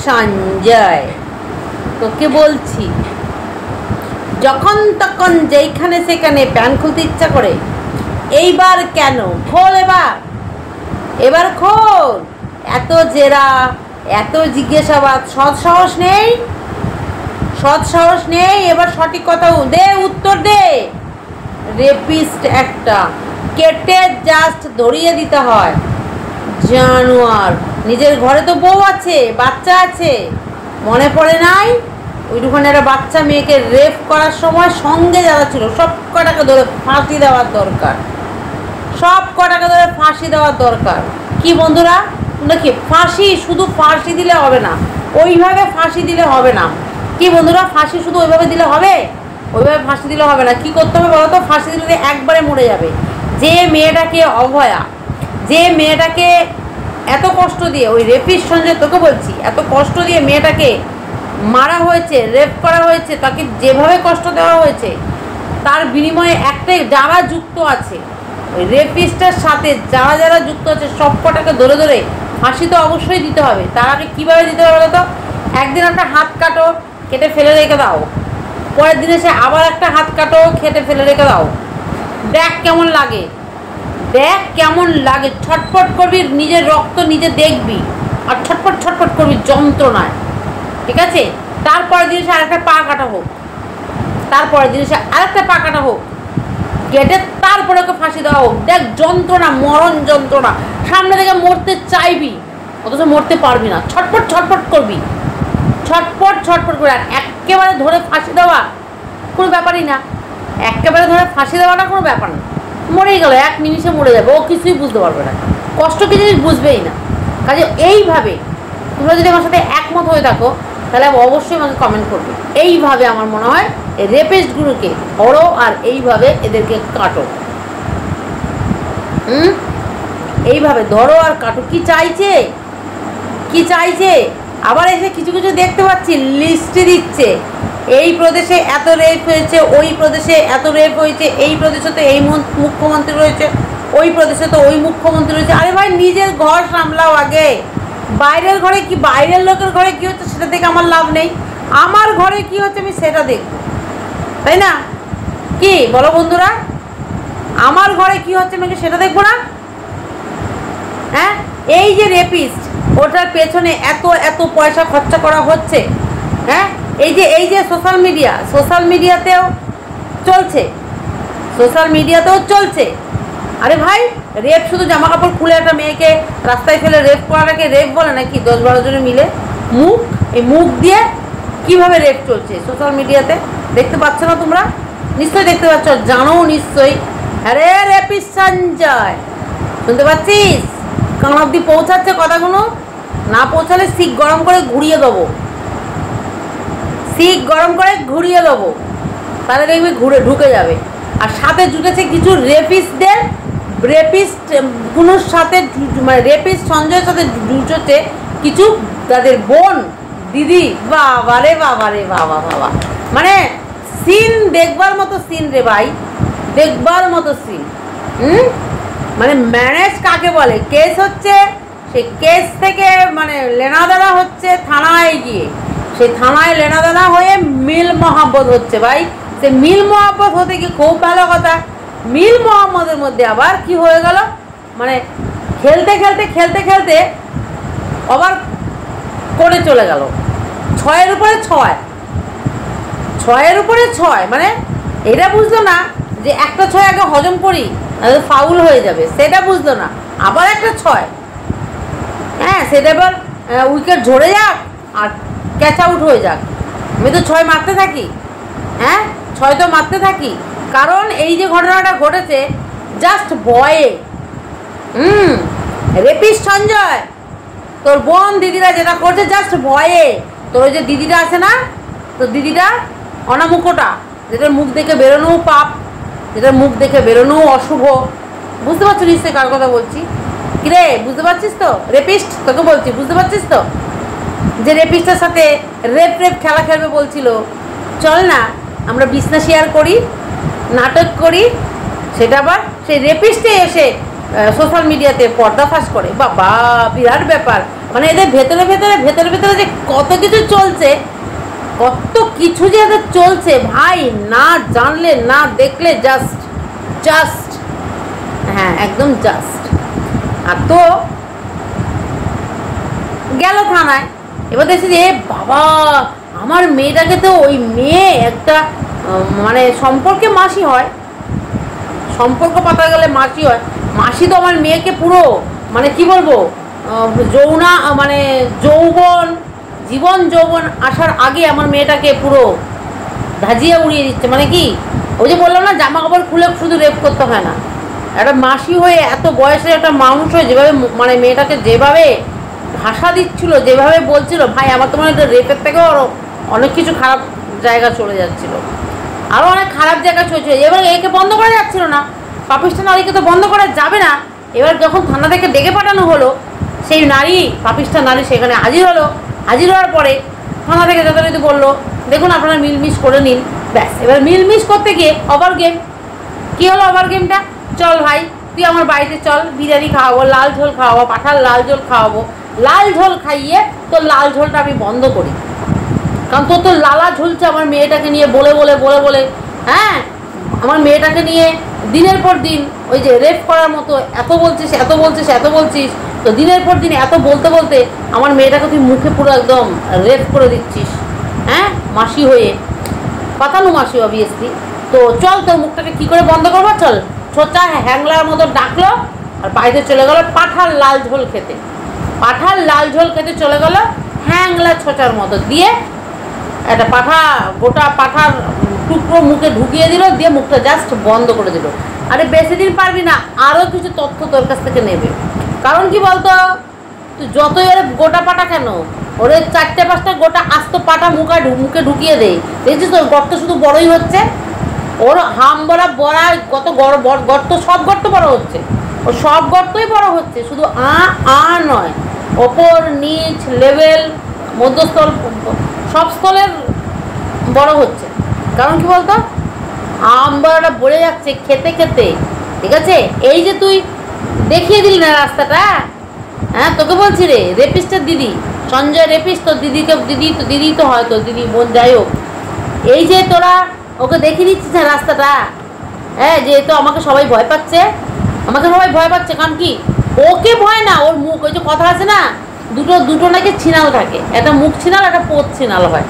সঞ্জয়, তোকে বলছি, যখন তখন যেইখানে সেখানে প্যান খুলতে ইচ্ছা করে। এইবার কেন? খোল, এবার খোল। এত জেরা, এত জিজ্ঞাসাবাদ, সৎ সাহস নেই। এবার সঠিক কথা দে, উত্তর দে। রেপিস্ট একটা, কেটে জাস্ট ধরিয়ে দিতে হয়। জানোয়ার। নিজের ঘরে তো বউ আছে, বাচ্চা আছে, মনে পড়ে নাই? ওইটুখানে একটা বাচ্চা মেয়েকে রেপ করার সময় সঙ্গে যারা ছিল সব কটাকে ধরে ফাঁসি দেওয়ার দরকার। কি বন্ধুরা, নাকি ফাঁসি? শুধু ফাঁসি দিলে হবে না, ওইভাবে ফাঁসি দিলে হবে না। কি বন্ধুরা, ফাঁসি শুধু ওইভাবে দিলে হবে? ওইভাবে ফাঁসি দিলে হবে না। কি করতে হবে বলো তো? ফাঁসি দিলে একবারে মরে যাবে। যে মেয়েটাকে অভয়া, যে মেয়েটাকে এত কষ্ট দিয়ে, ওই রেপিস্ট সঞ্জয়, তোকে বলছি, এত কষ্ট দিয়ে মেয়েটাকে মারা হয়েছে, রেপ করা হয়েছে, তাকে যেভাবে কষ্ট দেওয়া হয়েছে, তার বিনিময়ে একটাই, যারা যুক্ত আছে ওই রেপিস্টের সাথে, যারা যুক্ত আছে সব কটাকে ধরে ফাঁসি তো অবশ্যই দিতে হবে। তার আগে কীভাবে দিতে হবে বলো তো? একদিন একটা হাত কাটো, কেটে ফেলে রেখে দাও। পরের দিনে সে আবার একটা হাত কাটো, কেটে ফেলে রেখে দাও। দেখ কেমন লাগে, ছটফট করবি, নিজের রক্ত নিজে দেখবি আর ছটফট করবি যন্ত্রণায়, ঠিক আছে? তারপরের দিনে সে আরেকটা পা কাটা হোক, কেটে তারপরে ওকে ফাঁসি দেওয়া হোক। দেখ যন্ত্রণা, মরণ যন্ত্রণা, সামনে থেকে মরতে চাইবি অথচ মরতে পারবি না, ছটফট করবি, ছটফট করে। আর একেবারে ধরে ফাঁসি দেওয়া কোনো ব্যাপারই না, কোনো ব্যাপার না। মরেই গেল, এক নিমিষে মরে যাবে, ও কিছুই বুঝতে পারবে না, কষ্ট কি জিনিস বুঝবেই না। কাজে এইভাবে তোমরা যদি আমার সাথে একমত হয়ে থাকো তাহলে অবশ্যই আমাকে কমেন্ট করবে। এইভাবে আমার মনে হয় এই রেপিস্টগুলোকে ধরো আর এইভাবে এদেরকে কাটো। এইভাবে ধরো আর কাটো। কি চাইছে? আবার এসে কিছু দেখতে পাচ্ছি লিস্টে দিচ্ছে, এই প্রদেশে এত রেপ হয়েছে, ওই প্রদেশে এত রেপ হয়েছে, এই প্রদেশে তো এই মুখ্যমন্ত্রী রয়েছে, ওই প্রদেশে তো ওই মুখ্যমন্ত্রী রয়েছে। আরে ভাই, নিজের ঘর সামলাও আগে। বাইরের লোকের ঘরে কি হচ্ছে সেটা দেখে আমার লাভ নেই, আমার ঘরে কি হচ্ছে আমি সেটা দেখব, তাই না? কি বলো বন্ধুরা? আমার ঘরে কি হচ্ছে আমি সেটা দেখবো না? হ্যাঁ, এই যে রেপিস্ট, ওটার পেছনে এত পয়সা খরচা করা হচ্ছে। হ্যাঁ, এই যে সোশ্যাল মিডিয়াতেও চলছে। আরে ভাই, রেপ শুধু জামা কাপড় খুলে একটা মেয়েকে রাস্তায় ফেলে রেপ করাটাকে রেপ বলে নাকি? 10-12 জনে মিলে মুখ দিয়ে কিভাবে রেপ চলছে সোশ্যাল মিডিয়াতে, দেখতে পাচ্ছ না তোমরা? নিশ্চয়ই দেখতে পাচ্ছ, জানো নিশ্চয়ই। আরে রেপিস্ট সঞ্জয়, শুনতে পাচ্ছিস? কান অব্দি পৌঁছাচ্ছে কথাগুলো? না পৌঁছালে শিক গরম করে ঘুরিয়ে দেবো, তাহলে দেখবি ঢুকে যাবে। আর সাথে জুটেছে কিছু রেপিস্টগুলোর সাথে, মানে রেপিস্ট সঞ্জয়ের সাথে জুটেছে কিছু তাদের বোন, দিদি। বাবা, মানে সিন দেখবার মতো সিন রে ভাই, মানে ম্যানেজ কাকে বলে? কেস হচ্ছে, সেই কেস থেকে মানে লেনাদেনা হচ্ছে থানায় গিয়ে, সেই থানায় লেনাদেনা হয়ে মিল মহাব্বত হচ্ছে ভাই। সে মিল মহাব্বত হতে গিয়ে খুব ভালো কথা, মিল মহাম্মদের মধ্যে আবার কি হয়ে গেল, মানে খেলতে আবার করে চলে গেল 6-এর উপরে 6, মানে এটা বুঝলো না যে একটা 6 আগে হজম করি ফাউল হয়ে যাবে, সেটা বুঝলো না। আবার একটা 6, হ্যাঁ, সেটা এবার উইকেট ঝরে যাক আর ক্যাচ আউট হয়ে যাক, আমি তো 6 মারতে থাকি। হ্যাঁ, 6 তো মারতে থাকি, কারণ এই যে ঘটনাটা ঘটেছে জাস্ট ভয়ে। রেপিস্ট সঞ্জয়, তোর বোন দিদিরা যেটা করছে জাস্ট ভয়ে। তোর ওই যে দিদিটা আছে না, তোর দিদিটা অনামুখটা, যেটার মুখ দেখে বেরোনো পাপ, যেটার মুখ দেখে বেরোনো অশুভ, বুঝতে পারছো নিশ্চয়ই কার কথা বলছি? কিরে, বুঝতে পারছিস তো? রেপিস্ট তোকে বলছি, বুঝতে পারছিস তো? যে রেপিস্টের সাথে রেপ খেলা খেলবে বলছিল, চল না আমরা বিছনা শেয়ার করি, নাটক করি, সেটা আবার সেই রেপিস্টে এসে সোশ্যাল মিডিয়াতে পর্দাফাশ করে, বাবা বিরাট ব্যাপার। মানে এদের ভেতরে ভেতরে ভেতরে ভেতরে যে কত কিছু চলছে, কত কিছু যে এদের চলছে ভাই, না জানলে না দেখলে জাস্ট জাস্ট হ্যাঁ একদম জাস্ট। আর তো গেল থানায়, এবার দেখছি যে বাবা আমার মেয়েটাকে তো ওই মেয়ে একটা মানে সম্পর্কে মাসি হয়, সম্পর্ক পাতা গেলে মাসি হয়, মাসি তো আমার মেয়েকে পুরো মানে কি বলবো যৌনা মানে যৌবন জীবন যৌবন আসার আগে আমার মেয়েটাকে পুরো ধাজিয়ে উড়িয়ে দিচ্ছে। মানে কি ওই যে বললাম না জামা কাপড় খুলে শুধু রেপ করতে হয় না, একটা মাসি হয়ে এত বয়সের একটা মানুষ হয়ে যেভাবে মানে মেয়েটাকে যেভাবে ভাষা দিচ্ছিল, যেভাবে বলছিল, ভাই আমার তো মনে হয় রেপের থেকেও আরও অনেক কিছু খারাপ জায়গা চলে যাচ্ছিল, আরও অনেক খারাপ জায়গা চলছিল। এবার একে বন্ধ করা যাচ্ছিল না, পাপিষ্ঠ নারীকে তো বন্ধ করা যাবে না। এবার যখন থানা থেকে ডেকে পাঠানো হলো, সেই নারী পাপিষ্ঠ নারী সেখানে হাজির হলো, হাজির হওয়ার পরে থানা থেকে যথারীতি বললো দেখুন আপনারা মিলমিশ করে নিন। ব্যাস, এবার মিলমিশ করতে গিয়ে ওভার গেম। কী হলো ওভার গেমটা? চল ভাই তুই আমার বাড়িতে চল, বিরিয়ানি খাওয়াবো, লাল ঝোল খাওয়াবো, পাঠার লাল ঝোল খাওয়াবো, লাল ঝোল খাইয়ে তোর লাল ঝোলটা আমি বন্ধ করি, কারণ তোর তো লালা ঝুলছে আমার মেয়েটাকে নিয়ে বলে বলে বলে বলে। হ্যাঁ আমার মেয়েটাকে নিয়ে দিনের পর দিন ওই যে রেপ করার মতো এত বলছিস এত বলছিস এত বলছিস, তো দিনের পর দিন এত বলতে বলতে আমার মেয়েটাকে তুই মুখে পুরো একদম রেপ করে দিচ্ছিস। হ্যাঁ মাসি হয়ে, পাতানো মাসি অবভিয়াসলি। তো চল তোর মুখটাকে কী করে বন্ধ করবো, চল। ছোচা হ্যাংলার মতো ডাকলো আর বাড়িতে চলে গেলো পাঠার লাল ঝোল খেতে, পাঠার লাল ঝোল খেতে চলে গেলো হ্যাংলা ছোচার মতো, দিয়ে একটা পাঠা গোটা পাঠার টুকরো মুখে ঢুকিয়ে দিল, দিয়ে মুখটা জাস্ট বন্ধ করে দিল। আরে বেশি দিন পারবি না, আরও কিছু তথ্য তোর কাছ থেকে নেবে। কারণ কি বলতো, তুই যতই ওরে গোটা পাটা কেন, ওরে 4-5টা গোটা আস্ত পাটা মুখে ঢুকিয়ে দেয়, দেখছিস তোর গর্ত শুধু বড়ই হচ্ছে, ওর হাম বড়া বড়া কত গর্ত, সব গর্ত বড় হচ্ছে, ও সব গর্তই বড় হচ্ছে, শুধু নয়, ওপর নিচ লেভেল মধ্যস্থল সব স্থলের বড় হচ্ছে। কারণ কি বলতো, আমবাড়াটা বেড়ে যাচ্ছে খেতে খেতে, ঠিক আছে। এই যে তুই দেখিয়ে দিলি না রাস্তাটা, হ্যাঁ তোকে বলছি রে, রেপিস্টের দিদি, সঞ্জয় রেপিস্ট, তোর দিদি তো হয়, তোর দিদি বোন যাই হোক, এই যে তোরা ওকে দেখিয়ে দিচ্ছিস না রাস্তাটা, হ্যাঁ যেহেতু আমাকে সবাই ভয় পাচ্ছে, আমাকে সবাই ভয় পাচ্ছে, কারণ কি ওকে ভয় না, ওর মুখ, ওই যে কথা আছে না, দুটো নাকি ছিনাল থাকে, একটা মুখ ছিনাল একটা পোত ছিনাল হয়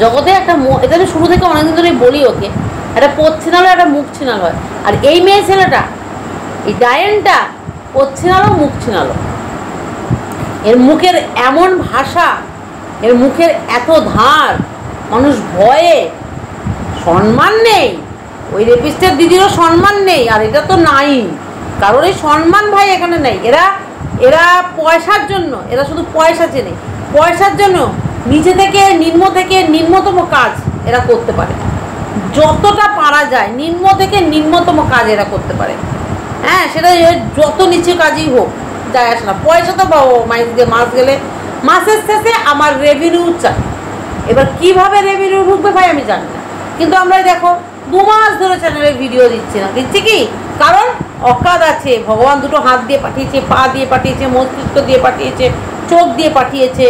জগতে, একটা এটা আমি শুরু থেকে অনেকদিন ধরে বলি ওকে, একটা পোত ছিনাল একটা মুখ ছিনাল হয়। আর এই মেয়ে ছেলেটা, এই ডায়েনটা পোত ছিনালো মুখ ছিনালো, এর মুখের এমন ভাষা, এর মুখের এত ধার, মানুষ ভয়ে, সম্মান নেই, ওই রেপিস্টের দিদিরও সম্মান নেই, আর এটা তো নাই কারোর এই সম্মান ভাই এখানে নেই। এরা পয়সার জন্য, এরা শুধু পয়সা চেনে, পয়সার জন্য নিচে থেকে নিম্নতম কাজ এরা করতে পারে, যতটা পারা যায় নিম্ন থেকে নিম্নতম কাজ এরা করতে পারে। হ্যাঁ সেটা যত নিচে কাজই হোক যায় আসে না, পয়সা তো পাবো মাস গেলে, মাসের শেষে আমার রেভিনিউ চাই। এবার কিভাবে রেভিনিউ ঢুকবে ভাই আমি জানি না, কিন্তু আমরা দেখো 2 মাস ধরে চ্যানেলে ভিডিও দিচ্ছি না, দিচ্ছি কি কারণ অকাদ আছে, ভগবান দুটো হাত দিয়ে পাঠিয়েছে, পা দিয়ে পাঠিয়েছে, মস্তিষ্ক দিয়ে পাঠিয়েছে, চোখ দিয়ে পাঠিয়েছে,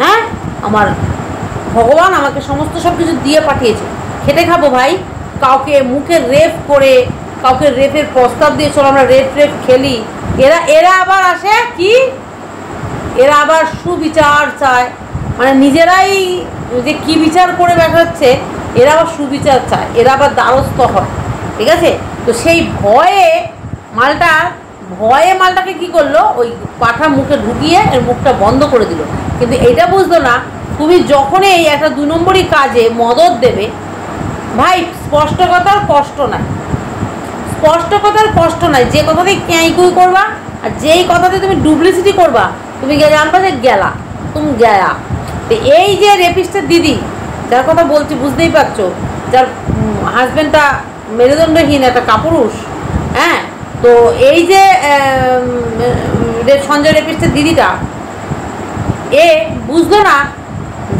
হ্যাঁ আমার ভগবান আমাকে সমস্ত সব কিছু দিয়ে পাঠিয়েছে, খেটে খাবো ভাই। কাউকে মুখে রেপ করে, কাউকে রেপের প্রস্তাব দিয়ে চলো আমরা রেপ খেলি, এরা আবার আসে কি, এরা আবার সুবিচার চায়, মানে নিজেরাই যে কি বিচার করে বেড়াচ্ছে, এরা আবার সুবিচার চায়, এরা আবার দ্বারস্থ হয়, ঠিক আছে। তো সেই মালটাকে কি করলো, ওই পাঠা মুখে ঢুকিয়ে এর মুখটা বন্ধ করে দিল। কিন্তু এটা বুঝলো না, তুমি যখনই এই একটা 2 নম্বরই কাজে মদত দেবে ভাই, স্পষ্ট কথার কষ্ট নাই, যে কথাতেই ক্যাঁকুই করবা আর যেই কথাতে তুমি ডুপ্লিসিটি করবা, তুমি জানবা যে তুমি গেলা। তো এই যে রেপিস্টের দিদি যার কথা বলছি বুঝতেই পারছো, যার হাজব্যান্ডটা মেরুদণ্ডহীন একটা কাপুরুষ, হ্যাঁ তো এই যে সঞ্জয় রেপিস্টের দিদিটা, এ বুঝলো না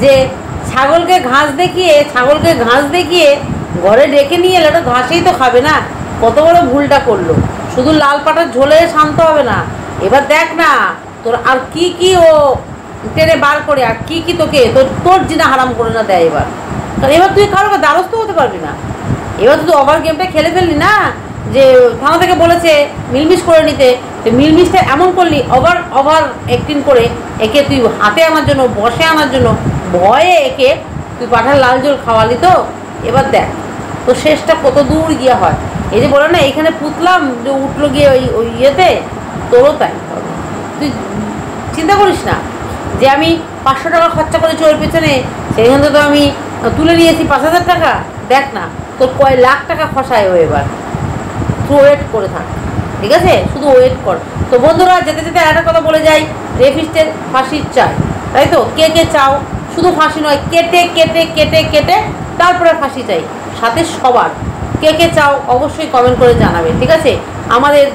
যে ছাগলকে ঘাস দেখিয়ে ঘরে ডেকে নিয়ে এলে তো ঘাসেই তো খাবে না, কত বড় ভুলটা করলো। শুধু লাল পাটার ঝোলে শান্ত হবে না, এবার দেখ না তোর আর কি কি ও টেনে বার করে, আর কি কি তোকে তোর জিনা হারাম করে না দেয় এবার। কারণ এবার তুই কারোকে দ্বারস্থ হতে পারবি না। এবার তুই ওভার গেমটা খেলে ফেললি না, যে থানা থেকে বলেছে মিলমিশ করে নিতে, মিলমিশটা এমন করলি ওভার অ্যাক্টিং করে, একে তুই হাতে আনার জন্য, বসে আনার জন্য ভয়ে একে তুই পাঠার লাল জল খাওয়ালি। তো এবার দেখ তো শেষটা কত দূর গিয়ে হয়। এই যে বলে না এখানে পুতলাম যে উঠলো গিয়ে ওই ইয়েতে, তোরও তাই হবে। তুই চিন্তা করিস না যে আমি 500 টাকা খরচা করেছি ওর পেছনে, সেইখান থেকে তো আমি তুলে নিয়েছি 5000 টাকা। দেখ না তোর কয় লাখ টাকা খসায় ও এবার। তুই ওয়েট করে থাক, ঠিক আছে, শুধু ওয়েট কর। তো বন্ধুরা যেতে যেতে একটা কথা বলে যাই, রেপিস্টের ফাঁসির চাই, তাই তো? কে কে চাও? শুধু ফাঁসি নয়, কেটে কেটে কেটে কেটে তারপরে ফাঁসি চাই, সাথে সবার। কে কে চাও অবশ্যই কমেন্ট করে জানাবে, ঠিক আছে? আমাদের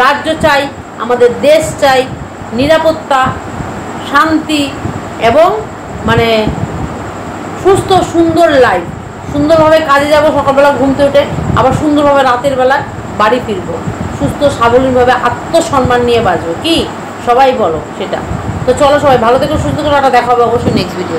রাজ্য চাই, আমাদের দেশ চাই, নিরাপত্তা, শান্তি এবং মানে সুস্থ সুন্দর লাইফ। সুন্দরভাবে কাজে যাব, সকালবেলা ঘুমতে উঠে আবার সুন্দরভাবে রাতের বেলা বাড়ি ফিরবো, সুস্থ স্বাবলম্বীভাবে আত্মসম্মান নিয়ে বাঁচবো। কি সবাই বলো সেটা? তো চলো সবাই ভালো থেকো, সুস্থ থেকো, দেখা হবে অবশ্যই নেক্সট ভিডিও।